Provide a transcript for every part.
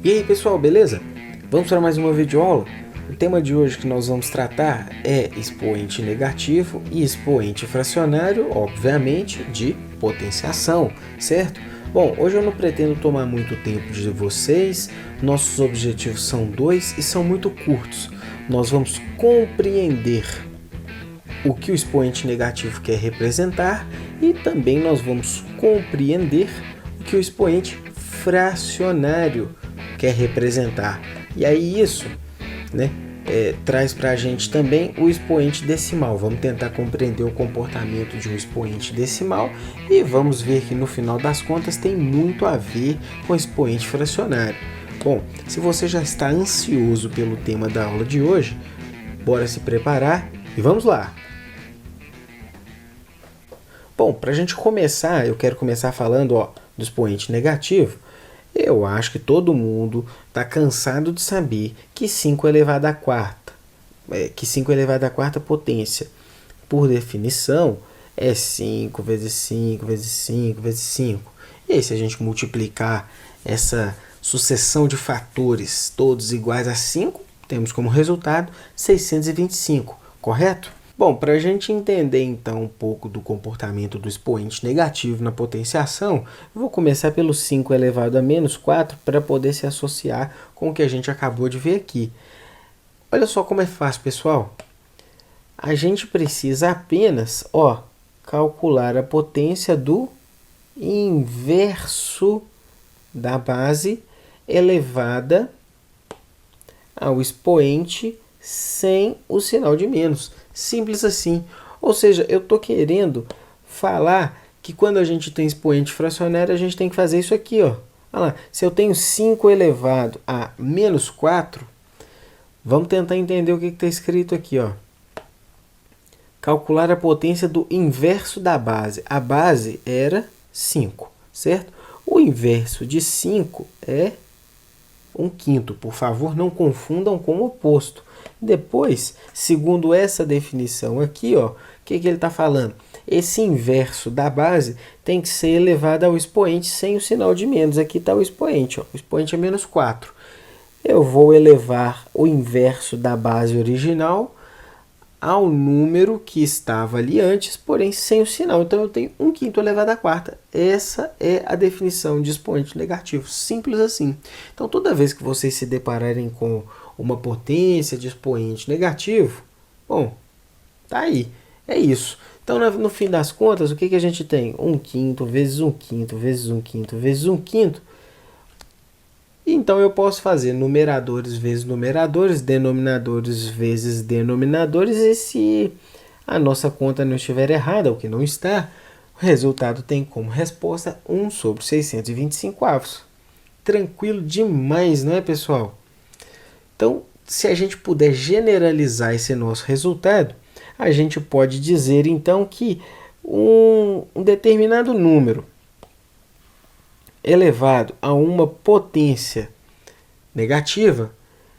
E aí pessoal, beleza? Vamos para mais uma videoaula? O tema de hoje que nós vamos tratar é expoente negativo e expoente fracionário, obviamente, de potenciação, certo? Bom, hoje eu não pretendo tomar muito tempo de vocês, nossos objetivos são dois e são muito curtos. Nós vamos compreender o que o expoente negativo quer representar e também nós vamos compreender o que o expoente fracionário quer representar. E aí isso, traz para a gente também o expoente decimal. Vamos tentar compreender o comportamento de um expoente decimal e vamos ver que no final das contas tem muito a ver com o expoente fracionário. Bom, se você já está ansioso pelo tema da aula de hoje, bora se preparar e vamos lá! Bom, para a gente começar, eu quero começar falando do expoente negativo. Eu acho que todo mundo está cansado de saber que 5 elevado à quarta, que 5 elevado à quarta potência, por definição, é 5 vezes 5 vezes 5 vezes 5. E aí, se a gente multiplicar essa sucessão de fatores todos iguais a 5, temos como resultado 625, correto? Bom, para a gente entender então um pouco do comportamento do expoente negativo na potenciação, eu vou começar pelo 5 elevado a menos 4 para poder se associar com o que a gente acabou de ver aqui. Olha só como é fácil, pessoal. A gente precisa apenas calcular a potência do inverso da base elevada ao expoente sem o sinal de menos. Simples assim. Ou seja, eu estou querendo falar que quando a gente tem expoente fracionário, a gente tem que fazer isso aqui. Olha lá, se eu tenho 5 elevado a menos 4, vamos tentar entender o que está escrito aqui. Calcular a potência do inverso da base. A base era 5, certo? O inverso de 5 é 1/5. Por favor, não confundam com o oposto. Depois, segundo essa definição aqui, o que ele está falando? Esse inverso da base tem que ser elevado ao expoente sem o sinal de menos. Aqui está o expoente. O expoente é menos 4. Eu vou elevar o inverso da base original ao número que estava ali antes, porém sem o sinal. Então, eu tenho 1/5 elevado à quarta. Essa é a definição de expoente negativo. Simples assim. Então, toda vez que vocês se depararem com uma potência de expoente negativo, bom, tá aí. É isso. Então, no fim das contas, o que a gente tem? 1/5 vezes 1/5 vezes 1/5 vezes 1/5. Então, eu posso fazer numeradores vezes numeradores, denominadores vezes denominadores, e se a nossa conta não estiver errada, o que não está, o resultado tem como resposta 1 sobre 625 avos. Tranquilo demais, não é, pessoal? Então, se a gente puder generalizar esse nosso resultado, a gente pode dizer, então, que um determinado número elevado a uma potência negativa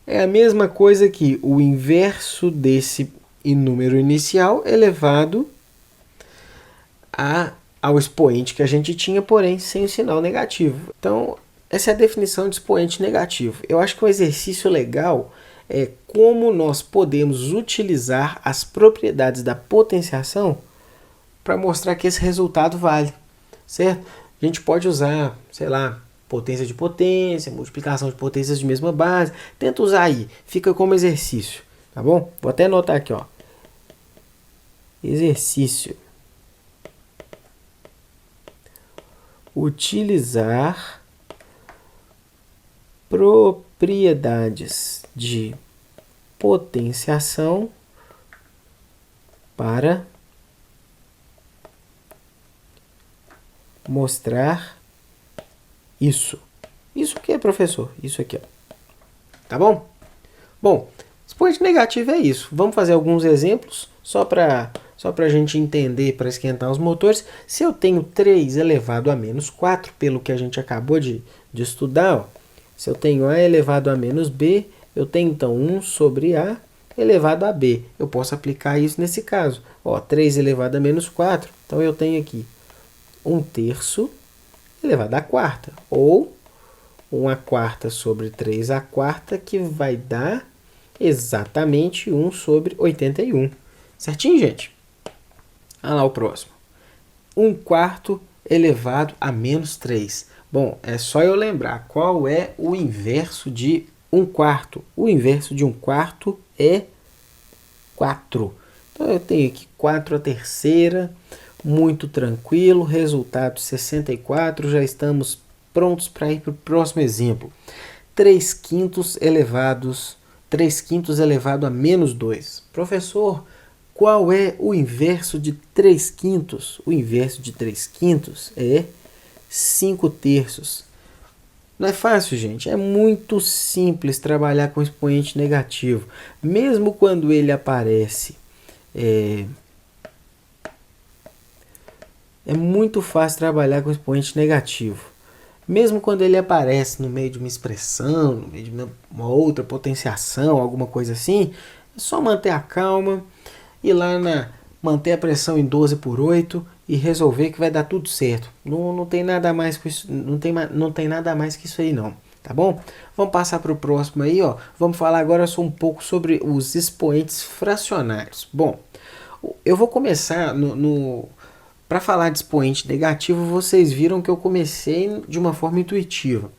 é a mesma coisa que o inverso desse número inicial elevado ao expoente que a gente tinha, porém sem o sinal negativo. Então, essa é a definição de expoente negativo. Eu acho que um exercício legal é como nós podemos utilizar as propriedades da potenciação para mostrar que esse resultado vale, certo? A gente pode usar, sei lá, potência de potência, multiplicação de potências de mesma base. Tenta usar aí, fica como exercício, tá bom? Vou até anotar aqui, Exercício. Utilizar propriedades de potenciação para mostrar isso. Isso aqui, professor? Isso aqui, Tá bom? Bom, expoente negativo é isso. Vamos fazer alguns exemplos só para a gente entender, para esquentar os motores. Se eu tenho 3 elevado a menos 4, pelo que a gente acabou de estudar, se eu tenho A elevado a menos B, eu tenho então 1 sobre A elevado a b. Eu posso aplicar isso nesse caso. Ó, 3 elevado a menos 4. Então, eu tenho aqui 1/3 elevado à quarta. Ou 1/4 sobre 3/4, que vai dar exatamente 1/81. Certinho, gente? Olha lá o próximo. 1/4 elevado a menos 3. Bom, é só eu lembrar qual é o inverso de 1/4. O inverso de 1/4 é 4. Então, eu tenho aqui 4/3, muito tranquilo, resultado 64, já estamos prontos para ir para o próximo exemplo. 3/5 elevado a menos 2. Professor, qual é o inverso de 3/5? O inverso de 3/5 é 5/3. Não é fácil, gente. É muito simples trabalhar com expoente negativo. Mesmo quando ele aparece, é muito fácil trabalhar com expoente negativo. Mesmo quando ele aparece no meio de uma expressão, no meio de uma outra potenciação, alguma coisa assim, é só manter a calma, ir lá manter a pressão em 12/8 e resolver que vai dar tudo certo. Não tem nada mais que isso, não tem nada mais que isso aí não, tá bom? Vamos passar para o próximo aí, ó. Vamos falar agora um pouco sobre os expoentes fracionários. Bom, eu vou começar para falar de expoente negativo. Vocês viram que eu comecei de uma forma intuitiva.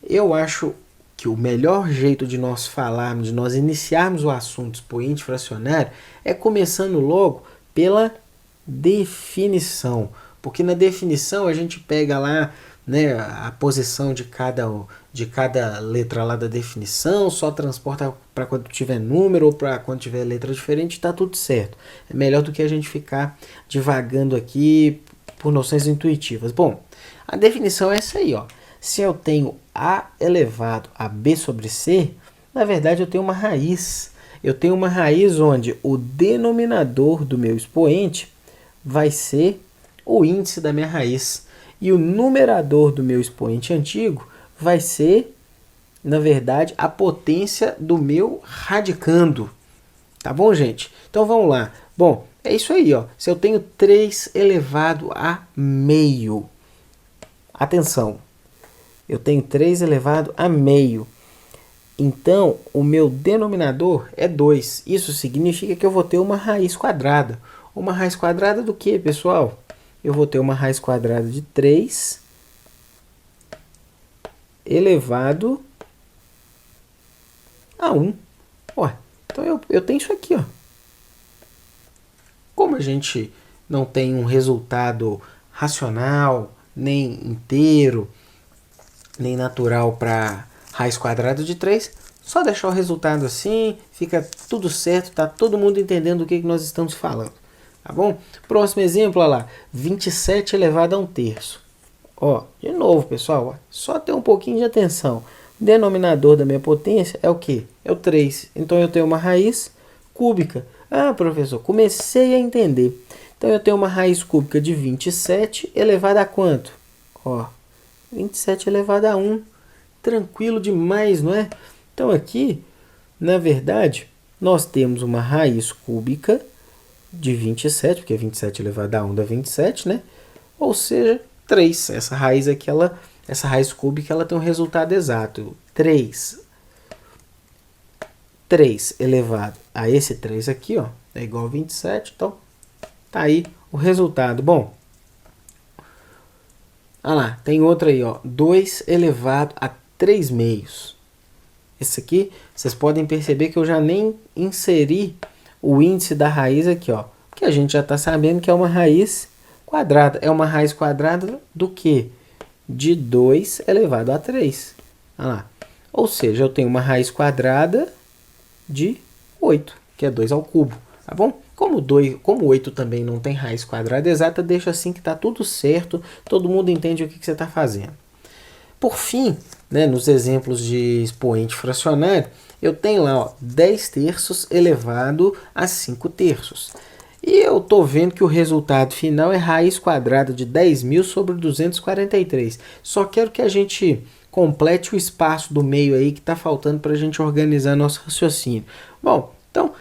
Eu acho que o melhor jeito de nós falarmos, de nós iniciarmos o assunto expoente fracionário, é começando logo pela definição. Porque na definição a gente pega lá, né, a posição de cada letra lá da definição, só transporta para quando tiver número ou para quando tiver letra diferente, está tudo certo. É melhor do que a gente ficar divagando aqui por noções intuitivas. Bom, a definição é essa aí, ó. Se eu tenho a elevado a b sobre c, na verdade eu tenho uma raiz. Eu tenho uma raiz onde o denominador do meu expoente vai ser o índice da minha raiz. E o numerador do meu expoente antigo vai ser, na verdade, a potência do meu radicando. Tá bom, gente? Então vamos lá. Bom, é isso aí, ó. Se eu tenho 3 elevado a meio. Atenção. Eu tenho 3 elevado a meio. Então, o meu denominador é 2. Isso significa que eu vou ter uma raiz quadrada. Uma raiz quadrada do que, pessoal? Eu vou ter uma raiz quadrada de 3 elevado a 1. Ué, então eu tenho isso aqui, ó. Como a gente não tem um resultado racional, nem inteiro, nem natural para raiz quadrada de 3, só deixar o resultado assim, fica tudo certo, tá todo mundo entendendo o que nós estamos falando. Tá bom? Próximo exemplo, olha lá, 27 elevado a 1/3. Ó, de novo, pessoal, ó, só ter um pouquinho de atenção. O denominador da minha potência é o quê? É o 3. Então, eu tenho uma raiz cúbica. Ah, professor, comecei a entender. Então, eu tenho uma raiz cúbica de 27 elevado a quanto? Ó, 27 elevado a 1. Tranquilo demais, não é? Então, aqui, na verdade, nós temos uma raiz cúbica de 27, porque 27 elevado a 1 dá 27, né? Ou seja, 3. Essa raiz aqui, essa raiz cúbica, ela tem um resultado exato. 3 elevado a esse 3 aqui, ó, é igual a 27. Então, tá aí o resultado. Bom, olha lá, tem outra aí, ó, 2 elevado a 3 meios. Esse aqui, vocês podem perceber que eu já nem inseri o índice da raiz aqui, ó, porque a gente já está sabendo que é uma raiz quadrada. É uma raiz quadrada do quê? De 2 elevado a 3. Olha lá. Ou seja, eu tenho uma raiz quadrada de 8, que é 2 ao cubo. Tá bom? Como 8 também não tem raiz quadrada exata, deixa assim que está tudo certo. Todo mundo entende o que você está fazendo. Por fim, né, nos exemplos de expoente fracionário, eu tenho lá, ó, 10/3 elevado a 5/3. E eu estou vendo que o resultado final é raiz quadrada de 10.000 sobre 243. Só quero que a gente complete o espaço do meio aí que está faltando para a gente organizar nosso raciocínio. Bom, Então,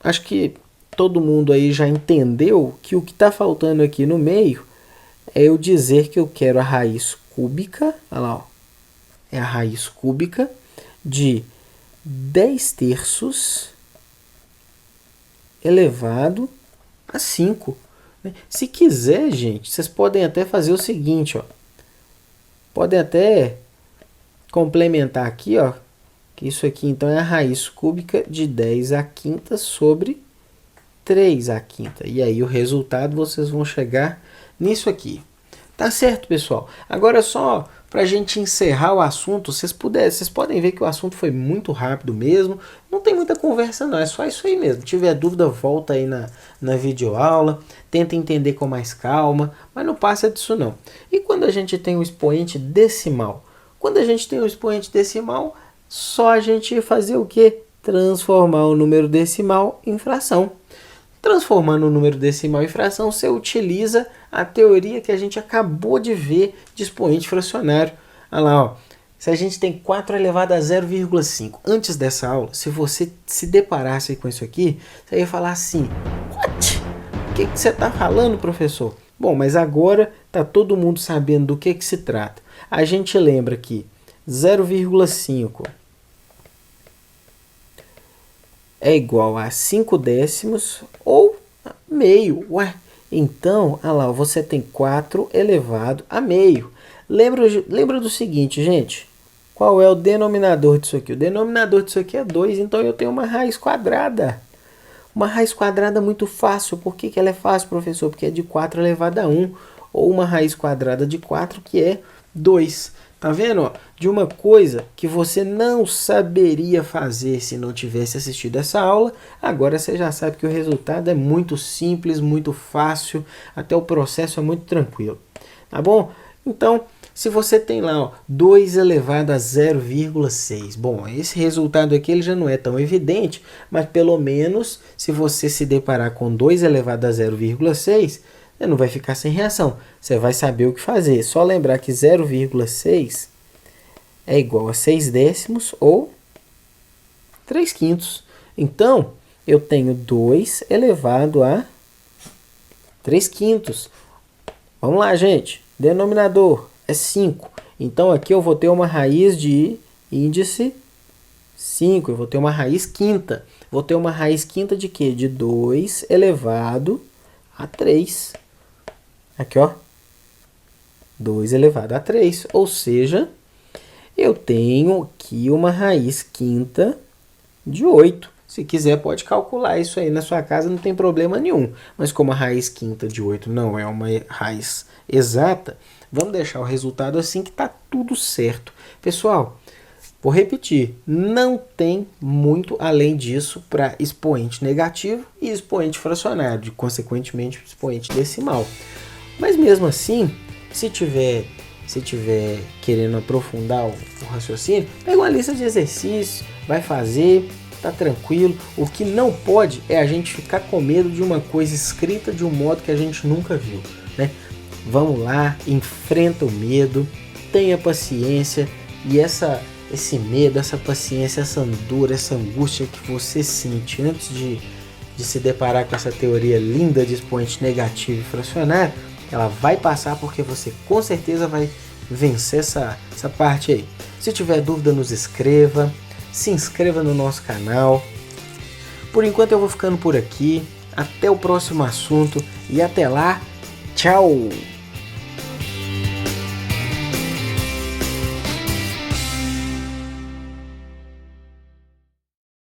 acho que todo mundo aí já entendeu que o que está faltando aqui no meio é eu dizer que eu quero a raiz cúbica, olha lá, ó, é a raiz cúbica de 10 terços elevado a 5. Se quiser, gente, vocês podem até fazer o seguinte, ó. Podem até complementar aqui, ó, que isso aqui então é a raiz cúbica de 10 à quinta sobre 3 à quinta. E aí o resultado vocês vão chegar nisso aqui. Tá certo, pessoal? Agora só para a gente encerrar o assunto, vocês podem ver que o assunto foi muito rápido mesmo. Não tem muita conversa não, é só isso aí mesmo. Se tiver dúvida, volta aí na videoaula. Tenta entender com mais calma, mas não passa disso não. E quando a gente tem o expoente decimal? Quando a gente tem o expoente decimal, só a gente fazer o quê? Transformar o número decimal em fração. Transformando o número decimal em fração, você utiliza a teoria que a gente acabou de ver de expoente fracionário. Olha lá, ó. Se a gente tem 4 elevado a 0,5, antes dessa aula, se você se deparasse com isso aqui, você ia falar assim, what? O que você está falando, professor? Bom, mas agora está todo mundo sabendo do que se trata. A gente lembra que 0,5 é igual a 5 décimos ou meio. Ué, então, olha lá, você tem 4 elevado a meio. Lembra do seguinte, gente. Qual é o denominador disso aqui? O denominador disso aqui é 2, então eu tenho uma raiz quadrada. Uma raiz quadrada muito fácil. Por que ela é fácil, professor? Porque é de 4 elevado a 1. Ou uma raiz quadrada de 4, que é 2. Tá vendo? Ó? De uma coisa que você não saberia fazer se não tivesse assistido essa aula, agora você já sabe que o resultado é muito simples, muito fácil, até o processo é muito tranquilo. Tá bom? Então, se você tem lá, ó, 2 elevado a 0,6, bom, esse resultado aqui ele já não é tão evidente, mas pelo menos se você se deparar com 2 elevado a 0,6, você não vai ficar sem reação. Você vai saber o que fazer. Só lembrar que 0,6 é igual a 6 décimos ou 3 quintos. Então, eu tenho 2 elevado a 3 quintos. Vamos lá, gente. Denominador é 5. Então, aqui eu vou ter uma raiz de índice 5. Eu vou ter uma raiz quinta. Vou ter uma raiz quinta de quê? De 2 elevado a 3. Aqui, ó. 2 elevado a 3. Ou seja, eu tenho aqui uma raiz quinta de 8. Se quiser, pode calcular isso aí na sua casa, não tem problema nenhum. Mas como a raiz quinta de 8 não é uma raiz exata, vamos deixar o resultado assim que está tudo certo. Pessoal, vou repetir, não tem muito além disso para expoente negativo e expoente fracionário, consequentemente expoente decimal. Mas mesmo assim, se tiver querendo aprofundar o raciocínio, pega uma lista de exercícios, vai fazer, tá tranquilo. O que não pode é a gente ficar com medo de uma coisa escrita de um modo que a gente nunca viu, né? Vamos lá, enfrenta o medo, tenha paciência e esse medo, essa paciência, essa andura, essa angústia que você sente antes de se deparar com essa teoria linda de expoente negativo e fracionário, ela vai passar porque você com certeza vai vencer essa parte aí. Se tiver dúvida, nos escreva, se inscreva no nosso canal. Por enquanto eu vou ficando por aqui. Até o próximo assunto e até lá, tchau!